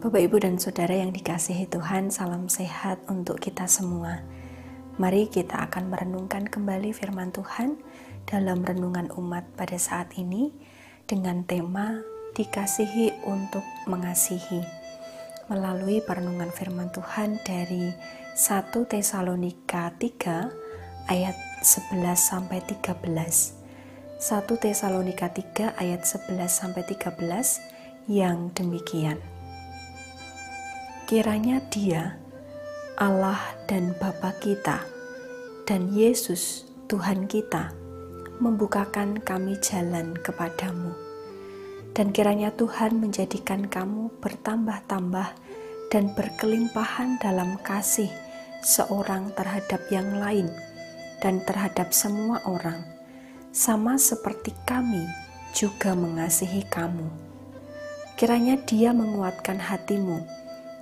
Bapak, Ibu, dan Saudara yang dikasihi Tuhan, salam sehat untuk kita semua. Mari kita akan merenungkan kembali firman Tuhan dalam renungan umat pada saat ini dengan tema dikasihi untuk mengasihi. Melalui perenungan firman Tuhan dari 1 Tesalonika 3 ayat 11-13. 1 Tesalonika 3 ayat 11-13 yang demikian. Kiranya Dia, Allah dan Bapa kita, dan Yesus Tuhan kita, membukakan kami jalan kepadamu. Dan kiranya Tuhan menjadikan kamu bertambah-tambah dan berkelimpahan dalam kasih seorang terhadap yang lain dan terhadap semua orang, sama seperti kami juga mengasihi kamu. Kiranya Dia menguatkan hatimu,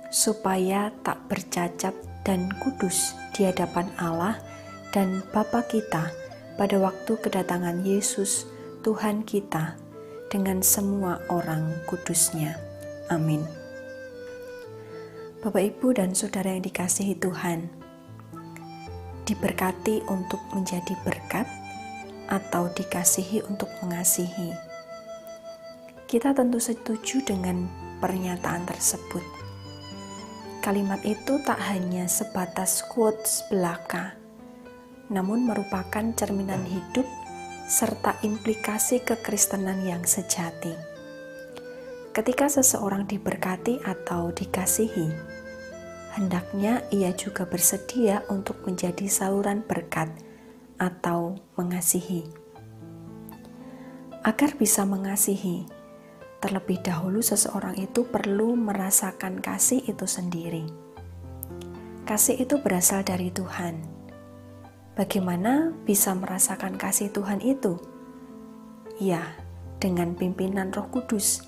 supaya tak bercacat dan kudus di hadapan Allah dan Bapa kita pada waktu kedatangan Yesus Tuhan kita dengan semua orang kudusnya. Amin. Bapak, Ibu, dan Saudara yang dikasihi Tuhan, diberkati untuk menjadi berkat atau dikasihi untuk mengasihi. Kita tentu setuju dengan pernyataan tersebut. Kalimat itu tak hanya sebatas quotes belaka, namun merupakan cerminan hidup serta implikasi kekristenan yang sejati. Ketika seseorang diberkati atau dikasihi, hendaknya ia juga bersedia untuk menjadi saluran berkat atau mengasihi. Agar bisa mengasihi, terlebih dahulu seseorang itu perlu merasakan kasih itu sendiri. Kasih itu berasal dari Tuhan. Bagaimana bisa merasakan kasih Tuhan itu? Ya, dengan pimpinan Roh Kudus,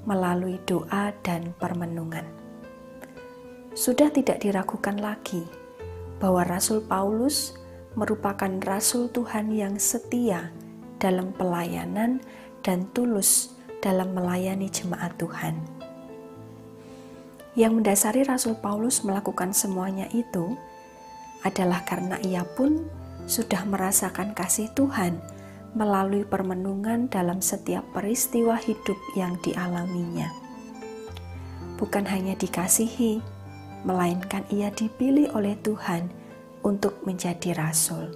melalui doa dan permenungan. Sudah tidak diragukan lagi bahwa Rasul Paulus merupakan Rasul Tuhan yang setia dalam pelayanan dan tulus dalam melayani jemaat Tuhan. Yang mendasari Rasul Paulus melakukan semuanya itu adalah karena ia pun sudah merasakan kasih Tuhan melalui permenungan dalam setiap peristiwa hidup yang dialaminya. Bukan hanya dikasihi, melainkan ia dipilih oleh Tuhan untuk menjadi rasul.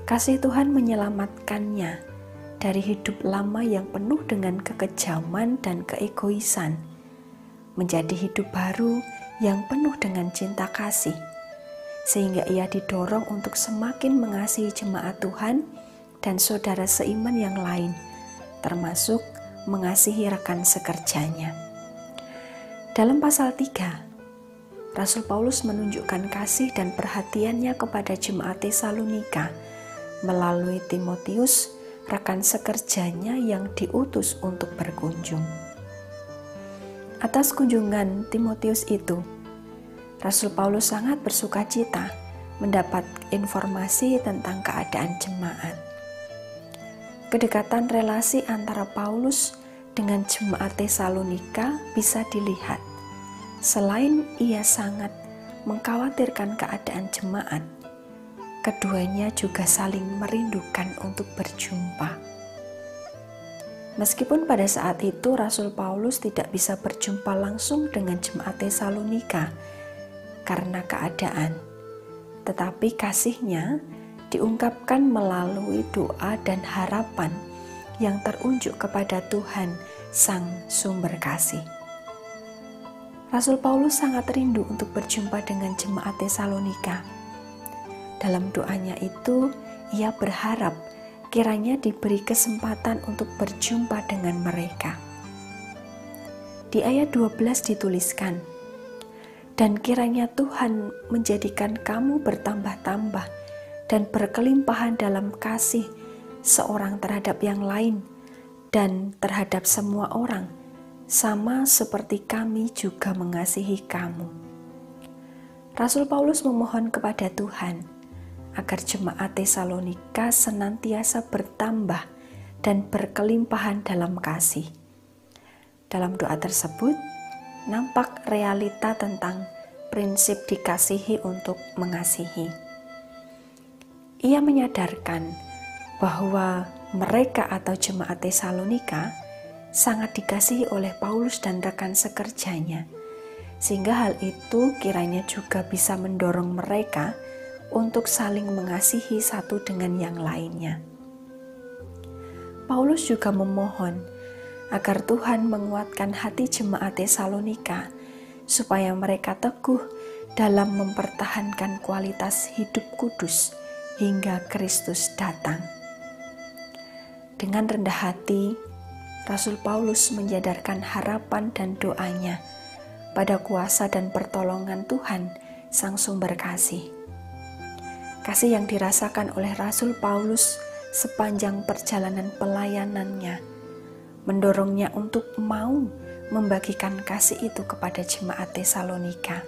Kasih Tuhan menyelamatkannya dari hidup lama yang penuh dengan kekejaman dan keegoisan, menjadi hidup baru yang penuh dengan cinta kasih, sehingga ia didorong untuk semakin mengasihi jemaat Tuhan dan saudara seiman yang lain, termasuk mengasihi rekan sekerjanya. Dalam pasal 3, Rasul Paulus menunjukkan kasih dan perhatiannya kepada jemaat Tesalonika melalui Timotius, rekan sekerjanya yang diutus untuk berkunjung. Atas kunjungan Timotius itu, Rasul Paulus sangat bersukacita mendapat informasi tentang keadaan jemaat. Kedekatan relasi antara Paulus dengan jemaat Tesalonika bisa dilihat. Selain ia sangat mengkhawatirkan keadaan jemaat, keduanya juga saling merindukan untuk berjumpa. Meskipun pada saat itu Rasul Paulus tidak bisa berjumpa langsung dengan jemaat Tesalonika karena keadaan, tetapi kasihnya diungkapkan melalui doa dan harapan yang terunjuk kepada Tuhan, Sang Sumber Kasih. Rasul Paulus sangat rindu untuk berjumpa dengan jemaat Tesalonika. Dalam doanya itu, ia berharap kiranya diberi kesempatan untuk berjumpa dengan mereka. Di ayat 12 dituliskan, "Dan kiranya Tuhan menjadikan kamu bertambah-tambah dan berkelimpahan dalam kasih seorang terhadap yang lain dan terhadap semua orang, sama seperti kami juga mengasihi kamu." Rasul Paulus memohon kepada Tuhan agar jemaat Tesalonika senantiasa bertambah dan berkelimpahan dalam kasih. Dalam doa tersebut, nampak realita tentang prinsip dikasihi untuk mengasihi. Ia menyadarkan bahwa mereka atau jemaat Tesalonika sangat dikasihi oleh Paulus dan rekan sekerjanya, sehingga hal itu kiranya juga bisa mendorong mereka untuk saling mengasihi satu dengan yang lainnya. Paulus juga memohon agar Tuhan menguatkan hati jemaat Tesalonika supaya mereka teguh dalam mempertahankan kualitas hidup kudus hingga Kristus datang. Dengan rendah hati, Rasul Paulus menyadarkan harapan dan doanya pada kuasa dan pertolongan Tuhan, Sang Sumber Kasih. Kasih yang dirasakan oleh Rasul Paulus sepanjang perjalanan pelayanannya mendorongnya untuk mau membagikan kasih itu kepada jemaat Tesalonika,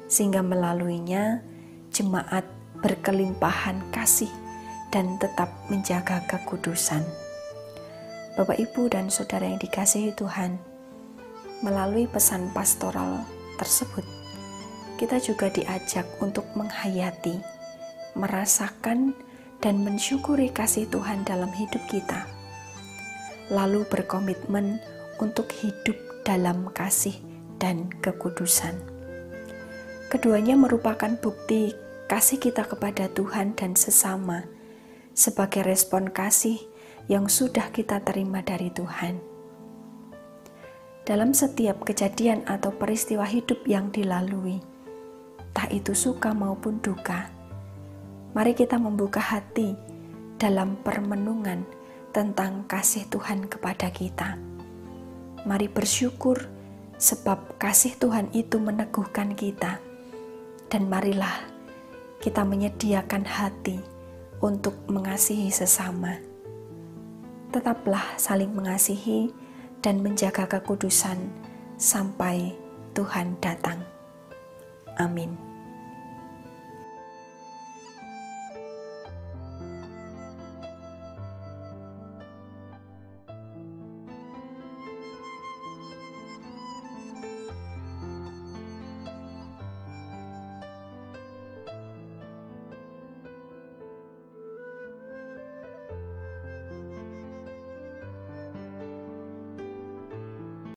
sehingga melaluinya jemaat berkelimpahan kasih dan tetap menjaga kekudusan. Bapak, Ibu, dan Saudara yang dikasihi Tuhan, melalui pesan pastoral tersebut, kita juga diajak untuk menghayati, merasakan, dan mensyukuri kasih Tuhan dalam hidup kita, lalu berkomitmen untuk hidup dalam kasih dan kekudusan. Keduanya merupakan bukti kasih kita kepada Tuhan dan sesama sebagai respon kasih yang sudah kita terima dari Tuhan. Dalam setiap kejadian atau peristiwa hidup yang dilalui, entah itu suka maupun duka, mari kita membuka hati dalam permenungan tentang kasih Tuhan kepada kita. Mari bersyukur sebab kasih Tuhan itu meneguhkan kita. Dan marilah kita menyediakan hati untuk mengasihi sesama. Tetaplah saling mengasihi dan menjaga kekudusan sampai Tuhan datang. Amin.